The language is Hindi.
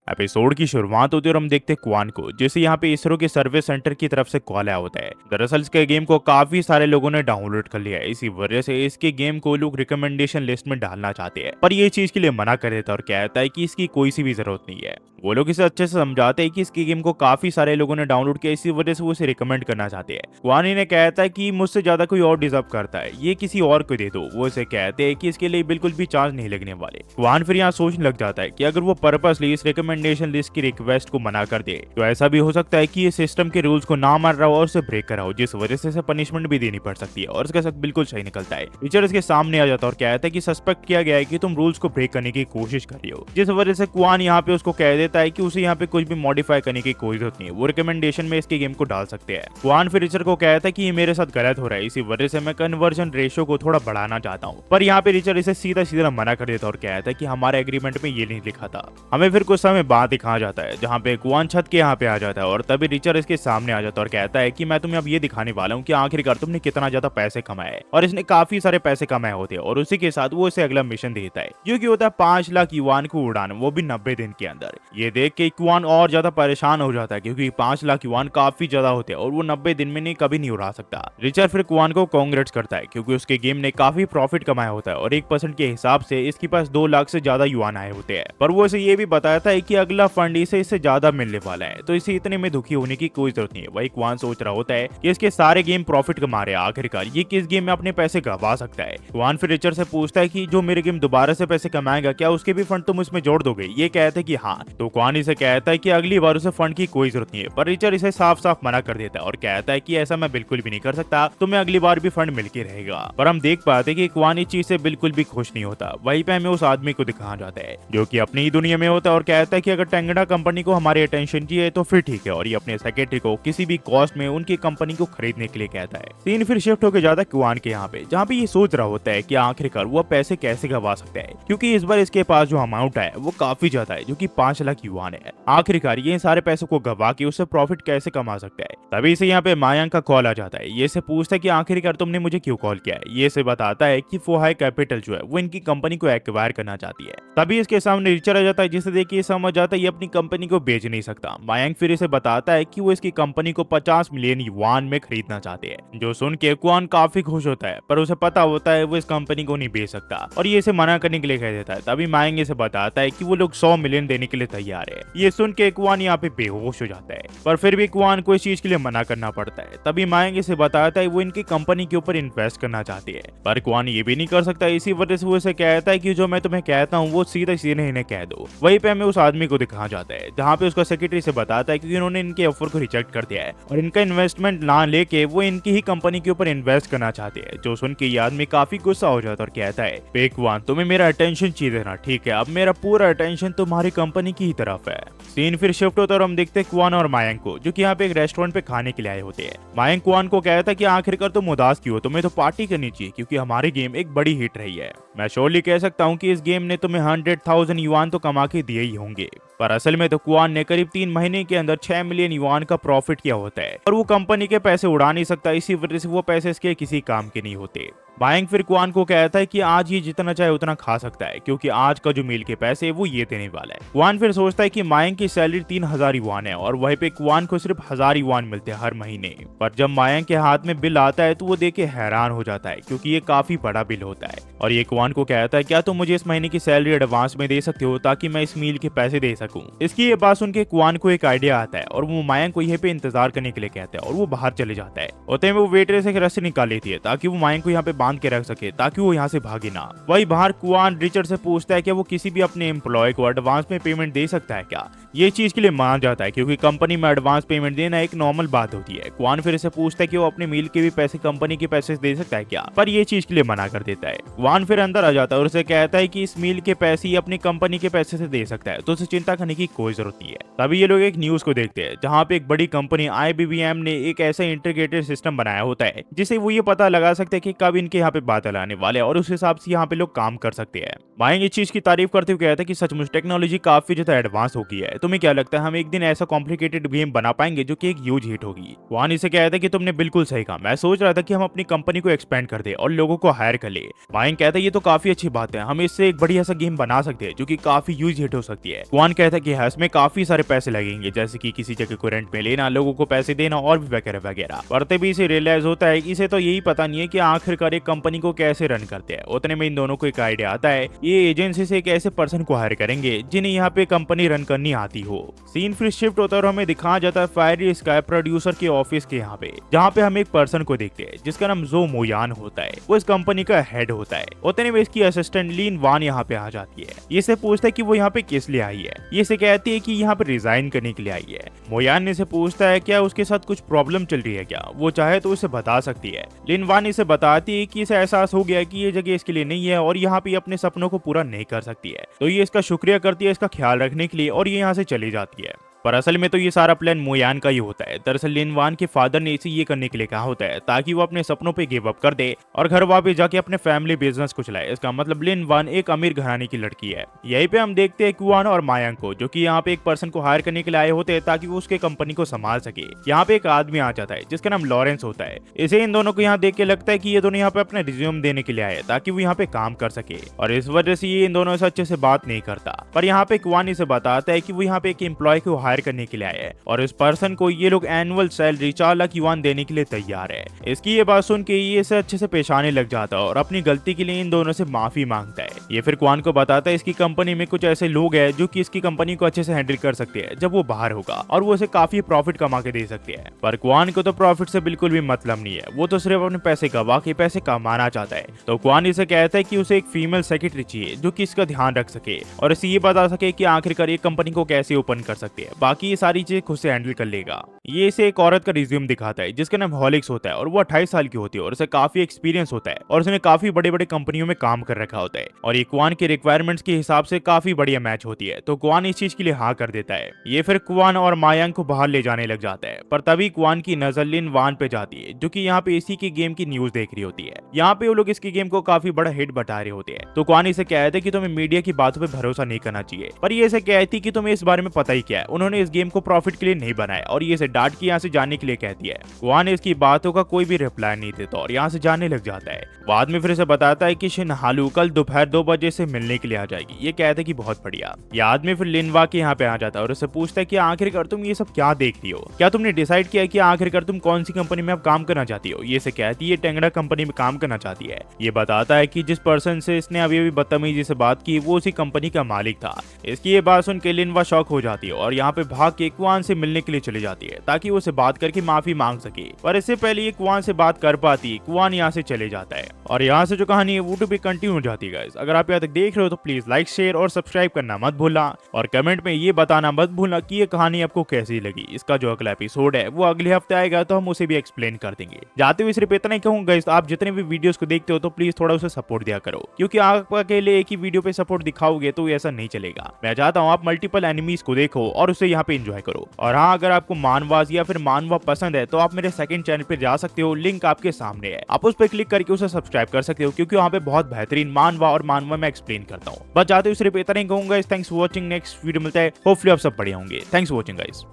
एपिसोड की शुरुआत होती है और हम देखते हैं क्वान को, जिसे यहाँ पे इसरो के सर्विस सेंटर की तरफ से कॉल आया होता है। दरअसल इसके गेम को काफी सारे लोगों ने डाउनलोड कर लिया है, इसी वजह से इसके गेम को लोग रिकमेंडेशन लिस्ट में डालना चाहते हैं, पर ये चीज के लिए मना कर देता है और कहता है कि इसकी कोई सी भी जरूरत नहीं है। वो लोग इसे अच्छे से समझाते हैं कि इसके गेम को काफी सारे लोगों ने डाउनलोड किया, इसी वजह से वो इसे रिकमेंड करना चाहते हैं। क्वान इन्हें कहता है कि मुझसे ज्यादा कोई और डिजर्व करता है, ये किसी और को दे दो। वो इसे कहते हैं कि इसके लिए बिल्कुल भी चार्ज नहीं लगने वाले। क्वान फिर यहाँ सोचने लग जाता है कि अगर वो पर्पसली इस रिकमेंडेशन लिस्ट की रिक्वेस्ट को मना कर दे तो ऐसा भी हो सकता है कि ये सिस्टम के रूल्स को ना मान रहा हो और उसे ब्रेक करा हो, जिस वजह से इसे पनिशमेंट भी देनी पड़ सकती है। और इसका शक बिल्कुल सही निकलता है। टीचर इसके सामने आ जाता है और कहता है कि सस्पेक्ट किया गया है कि तुम रूल्स को ब्रेक करने की कोशिश कर रही हो, जिस वजह से क्वान यहाँ पे उसको कह देता है कि उसे यहाँ पे कुछ भी मॉडिफाई करने की कोई जरूरत नहीं है, वो रिकमेंडेशन में इसके गेम को डाल सकते हैं। क्वान फिर रिचर को कहता है कि ये मेरे साथ गलत हो रहा है, इसी वजह से मैं कन्वर्जन रेशियो को थोड़ा बढ़ाना चाहता हूँ। पर यहाँ पे रिचर इसे सीधा सीधा मना कर देता और कहता है कि हमारे एग्रीमेंट में ये नहीं लिखा था। हमें फिर कुछ समय बाद दिखाया जाता है जहाँ पे क्वान छत के यहाँ पे आ जाता है और तभी रिचर इसके सामने आ जाता है और कहता है कि मैं तुम्हें अब ये दिखाने वाला हूँ कि आखिरकार तुमने कितना ज्यादा पैसे कमाए हैं। और इसने काफी सारे पैसे कमाए होते हैं और उसी के साथ वो इसे अगला मिशन देता है, जो कि होता है 5 लाख युआन को उड़ाना, वो भी 90 दिन के अंदर। ये देख के क्वान और ज्यादा परेशान हो जाता है क्योंकि 5 लाख युआन काफी ज्यादा होते हैं और वो 90 दिन में कभी नहीं उड़ा सकता। रिचर फिर क्वान को कांग्रेट्स करता है क्योंकि उसके गेम ने काफी प्रॉफिट कमाया होता है और 1% के हिसाब से इसके पास 2 लाख से ज्यादा युआन आए होते हैं। पर वो इसे ये भी बताता है कि अगला फंड इसे इससे ज्यादा मिलने वाला है, तो इसे इतने में दुखी होने की कोई जरूरत नहीं है। वही क्वान सोच रहा होता है कि इसके सारे गेम प्रॉफिट कमा रहे हैं, आखिरकार ये किस गेम में अपने पैसे गवा सकता है। क्वान फिर रिचर से पूछता है कि जो मेरे गेम दोबारा से पैसे कमाएगा क्या उसके भी फंड तुम इसमें जोड़ दोगे। ये कहते हैं कि हाँ। तो क्वान इसे कहता है कि अगली बार उसे फंड की कोई जरूरत नहीं है, पर रिचर इसे साफ साफ मना कर देता है और कहता है कि ऐसा मैं बिल्कुल भी नहीं कर सकता, तुम्हें अगली बार भी फंड मिल के रहेगा। पर हम देख पाते कि क्वान इस चीज से बिल्कुल भी खुश नहीं होता। वहीं पे हमें उस आदमी को दिखाया जाता है जो कि अपनी ही दुनिया में होता है और कहता है कि अगर टेंगड़ा कंपनी को हमारी अटेंशन चाहिए तो फिर ठीक है, और ये अपने सेक्रेटरी को किसी भी कॉस्ट में उनकी कंपनी को खरीदने के लिए कहता है। सीन फिर शिफ्ट होकर जाता है क्वान के यहाँ पे, जहाँ पे ये सोच रहा होता है कि आखिरकार वो पैसे कैसे गवा सकता है, क्योंकि इस बार इसके पास जो अमाउंट है वो काफी ज्यादा है, जो कि 5 लाख युआन है। आखिरकार ये सारे पैसों को गवा के उससे प्रॉफिट कैसे कमा सकता है। तभी से यहाँ पे मायांग का कॉल आ जाता है। ये से पूछता है कि आखिरकार तुमने मुझे क्यों कॉल किया है। ये से बताता है कि फोहाई कैपिटल जो है वो इनकी कंपनी को एक्वायर करना चाहती है। तभी इसके सामने रिचर आ जाता है, जिसे देख के समझ जाता है ये अपनी कंपनी को बेच नहीं सकता। मायांग फिर इसे बताता है कि वो इसकी कंपनी को 50 मिलियन युआन में खरीदना चाहते हैं, जो सुन के क्वान काफी खुश होता है, पर उसे पता होता है वो इस कंपनी को नहीं बेच सकता और ये इसे मना करने के लिए कह देता है। तभी मायांग इसे बताता है कि वो लोग 100 मिलियन देने के लिए तैयार है। ये सुन के क्वान यहाँ पे बेहोश हो जाता है, पर फिर भी क्वान को इस चीज के लिए मना करना पड़ता है। तभी मायांग इसे बताता है वो इनकी कंपनी के ऊपर इन्वेस्ट करना चाहती है, पर क्वान ये भी नहीं कर सकता। इसी वजह से वो इसे कहता है कि जो मैं तुम्हें कहता हूँ वो सीधा सीधे इन्हें कह दो। वहीं पे हमें उस आदमी को दिखाया जाता है जहाँ पे उसका सेक्रेटरी से बताता है कि उन्होंने इनके ऑफर को रिजेक्ट कर दिया है और इनका इन्वेस्टमेंट ना लेके वो इनकी ही कंपनी के ऊपर इन्वेस्ट करना चाहते हैं। जो सुन के ये आदमी काफी गुस्सा हो जाता है और कहता है क्वान तुम्हें मेरा अटेंशन चाहिए ना, ठीक है, अब मेरा पूरा अटेंशन तुम्हारी कंपनी की ही तरफ है। सीन फिर शिफ्ट होता है और हम देखते हैं क्वान और मायांग को, जो कि यहाँ पे एक रेस्टोरेंट पे खाने के लिए आए होते हैं। मायांग क्वान को कहता है कि आखिरकार तुम उदास क्यों हो, तुम्हें तो पार्टी करनी चाहिए क्योंकि हमारी गेम एक बड़ी हिट रही है। मैं श्योरली कह सकता हूँ कि इस गेम ने तुम्हें 100,000 युआन तो कमा के दिए ही होंगे, पर असल में तो क्वान ने करीब 3 महीने के अंदर 6 मिलियन युआन का प्रॉफिट किया होता है और वो कंपनी के पैसे उड़ा नहीं सकता, इसी वजह से वो पैसे इसके किसी काम के नहीं होते। मायांग फिर क्वान को कहता है कि आज ये जितना चाहे उतना खा सकता है क्योंकि आज का जो मील के पैसे वो ये देने वाला है। क्वान फिर सोचता है कि मायांग की सैलरी 3000 युआन है और वहीं पे क्वान को सिर्फ 1000 युआन मिलते हैं हर महीने। पर जब मायांग के हाथ में बिल आता है तो वो देख के हैरान हो जाता है क्योंकि ये काफी बड़ा बिल होता है और ये क्वान को कहता है क्या तुम मुझे इस महीने की सैलरी एडवांस में दे सकते हो ताकि मैं इस मील के पैसे दे सकूं। इसकी ये बात सुन के क्वान को एक आइडिया आता है और वो मायांग को यहाँ पे इंतजार करने के लिए कहता है और वो बाहर चले जाता है। होते वो वेटरेस एक रस्सी निकाल लेती है ताकि वो मायांग को यहाँ पे बांध के रख सके ताकि वो यहाँ से भागे ना। वही बाहर क्वान रिचर्ड से पूछता है कि वो किसी भी अपने एम्प्लॉय को एडवांस में पेमेंट दे सकता है क्या। ये चीज के लिए मान जाता है क्योंकि कंपनी में एडवांस पेमेंट देना एक नॉर्मल बात होती है। क्वान फिर इसे पूछता है कि वो अपने मील के भी पैसे कंपनी के पैसे दे सकता है क्या, पर ये चीज के लिए मना कर देता है। क्वान फिर अंदर आ जाता है और उसे कहता है कि इस मील के पैसे अपनी कंपनी के पैसे से दे सकता है, तो उसे चिंता करने की कोई जरूरत नहीं है। तभी ये लोग एक न्यूज को देखते हैं जहाँ पे एक बड़ी कंपनी IBM ने एक ऐसा इंटीग्रेटेड सिस्टम बनाया होता है जिसे वो ये पता लगा सकते हैं कि कब इनके के यहाँ पे बादल आने वाले हैं और उस हिसाब से यहाँ पे लोग काम कर सकते हैं। मायंग इस चीज की तारीफ करते हुए कहता है कि सचमुच टेक्नोलॉजी काफी ज्यादा एडवांस हो गई है। तुम्हें क्या लगता है हम एक दिन ऐसा कॉम्प्लिकेटेड गेम बना पाएंगे जो कि एक ह्यूज हिट होगी? क्वान इसे कहता है कि तुमने बिल्कुल सही कहा, मैं सोच रहा था कि हम अपनी कंपनी को एक्सपेंड कर दे और लोगों को हायर कर ले। मायंग कहता है ये तो काफी अच्छी बात है, हम इससे एक बढ़िया सा गेम बना सकते हैं जो कि काफी ह्यूज हिट हो सकती है। क्वान कहता है कि हाँ, इसमें काफी सारे पैसे लगेंगे, जैसे कि किसी जगह को रेंट में लेना, लोगों को पैसे देना और भी वगैरह वगैरह। पर तभी इसे रियलाइज होता है कि इसे तो यही पता नहीं है कि आखिरकार एक कंपनी को कैसे रन करते हैं। उतने में इन दोनों को एक आइडिया आता है, ये एजेंसी से एक ऐसे पर्सन को हायर करेंगे जिन्हें यहाँ पे कंपनी रन करनी आती हो। सीन फिर शिफ्ट होता है और हमें दिखाया जाता है फायरी स्काई प्रोड्यूसर के ऑफिस के यहाँ पे, जहाँ पे हम एक पर्सन को देखते हैं जिसका नाम जो मोयान होता है। वो इस कंपनी का हेड होता है। उतने में इसकी असिस्टेंट लीन वान यहाँ पे आ जाती है। ये से पूछता है कि वो यहाँ पे किस लिए आई है। ये से कहती है कि यहाँ पे रिजाइन करने के लिए आई है। मोयान ने इसे पूछता है क्या उसके साथ कुछ प्रॉब्लम चल रही है, क्या वो चाहे तो उसे बता सकती है। लिन वान इसे बताती है कि इसे एहसास हो गया कि ये जगह इसके लिए नहीं है और यहाँ पे अपने सपनों को पूरा नहीं कर सकती है। तो ये इसका शुक्रिया करती है इसका ख्याल रखने के लिए और ये यहाँ से चली जाती है। पर असल में तो ये सारा प्लान मोयान का ही होता है। दरअसल लिन वान के फादर ने इसे ये करने के लिए कहा होता है ताकि वो अपने सपनों पे गिव अप कर दे और घर वापस जाके अपने फैमिली बिजनेस को चलाए। इसका मतलब लिन वान एक अमीर घराने की लड़की है। यहीं पे हम देखते हैं क्वान और मायांग को, जो कि यहाँ पे एक पर्सन को हायर करने के लिए आए होते हैं ताकि वो उसके कंपनी को संभाल सके। यहाँ पे एक आदमी आ जाता है जिसका नाम लॉरेंस होता है। इसे इन दोनों को यहाँ देख के लगता है कि ये दोनों यहाँ पे अपने रिज्यूम देने के लिए आए ताकि वो यहाँ पे काम कर सके, और इस वजह से ये इन दोनों से अच्छे से बात नहीं करता। पर यहाँ पे क्वान इसे बताता है कि वो यहाँ पे एक एम्प्लॉय को हायर करने के लिए आए और इस पर्सन को ये लोग एनुअल सैलरी 4 लाख युआन देने के लिए तैयार है। इसकी ये बात सुन के ये इसे अच्छे से पेशाने लग जाता है और अपनी गलती के लिए इन दोनों से माफी मांगता है। ये फिर क्वान को बताता है इसकी कंपनी में कुछ ऐसे लोग हैं जो कि इसकी कंपनी को अच्छे से हैंडल कर सकते हैं जब वो बाहर होगा, और वो इसे काफी प्रॉफिट कमा के दे सकते हैं। पर क्वान को तो प्रॉफिट से बिल्कुल भी मतलब नहीं है, वो तो सिर्फ अपने पैसे गवा के पैसे कमाना चाहता है। तो क्वान इसे कहता है कि उसे एक फीमेल सेक्रेटरी चाहिए जो कि इसका ध्यान रख सके और इसे ये बता सके कि आखिरकार एक कंपनी को कैसे ओपन कर सकते हैं। बाकी ये सारी चीजें खुद से हैंडल कर लेगा। ये इसे एक औरत का रिज्यूम दिखाता है जिसका नाम हॉलिक्स होता है और वो 28 साल की होती है और उसे काफी एक्सपीरियंस होता है और उसने काफी बड़े बड़े कंपनियों में काम कर रखा होता है और ये क्वान के रिक्वायरमेंट्स के हिसाब से काफी बढ़िया मैच होती है। तो क्वान इस चीज के लिए हाँ कर देता है। ये फिर क्वान और मायांग को बाहर ले जाने लग जाता है, पर तभी क्वान की नजर लिन वान पे जाती है जो कि यहाँ पे इसी की गेम की न्यूज देख रही होती है। यहाँ पे वो लोग इसकी गेम को काफी बड़ा हिट बता रहे होते हैं। तो क्वान इसे कहते हैं कि तुम्हें मीडिया की बातों पे भरोसा नहीं करना चाहिए, पर ये इसे कहती कि तुम्हें इस बारे में पता ही क्या है, उन्होंने इस गेम को प्रॉफिट के लिए नहीं बनाया, और ये इसे डांट के यहाँ से जाने के लिए कहती है। क्वान इसकी बातों का कोई भी रिप्लाई नहीं देता और यहाँ से जाने लग जाता है। बाद में फिर से बताता है कि शिनहालू कल दोपहर 2 बजे से मिलने के लिए आ जाएगी। ये कहते हैं कि बहुत बढ़िया। ये आदमी फिर लिनवा के यहाँ पे आ जाता है और उससे पूछता है कि आखिरकार तुम ये सब क्या देख रही हो, क्या तुमने डिसाइड किया कि आखिरकार तुम कौन सी कंपनी में अब काम करना चाहती हो। ये से कहती है टेंगड़ा कंपनी में काम करना चाहती है। ये बताता है कि जिस पर्सन से इसने अभी अभी बदतमीजी से बात की वो उसी कंपनी का मालिक था। इसकी ये बात सुन के लिनवा शॉक हो जाती है और यहाँ पे भाग के क्वान से मिलने के लिए चली जाती है ताकि वो उसे बात करके माफी मांग सके। पर इससे पहले ये क्वान से बात कर पाती, क्वान यहाँ से चले जाता है और यहाँ से जो कहानी है वो टू बी कंटिन्यू हो जाती है गाइस। अगर आप यहाँ तक देख रहे हो तो प्लीज लाइक शेयर और सब्सक्राइब करना मत भूलना और कमेंट में ये बताना मत भूलना कि ये कहानी आपको कैसी लगी। इसका जो अगला एपिसोड है वो अगले हफ्ते आएगा तो हम उसे भी एक्सप्लेन कर देंगे। जाते हुए सिर्फ इतना ही कहूंगा गाइस, आप जितने भी वीडियोस को देखते हो तो प्लीज थोड़ा उसे सपोर्ट दिया करो, क्योंकि आप अकेले एक ही वीडियो पे सपोर्ट दिखाओगे तो ऐसा नहीं चलेगा। मैं चाहता हूँ आप मल्टीपल एनिमीज को देखो और उसे यहाँ पे एंजॉय करो। और हाँ, अगर आपको मानवास या फिर मानवा पसंद है तो आप मेरे सेकंड चैनल पे जा सकते हो, लिंक आपके सामने है, आप उस पर क्लिक करके उसे सब्सक्राइब कर सकते हो, क्योंकि वहाँ पे बहुत बेहतरीन मानवा और मानवा मैं एक्सप्लेन करता हूँ। बस जाते हुए सिर्फ इतना ही कहूंगा। Thanks for watching. Next video मिलता है, होपफुली आप सब बढ़िया होंगे। Thanks for watching guys.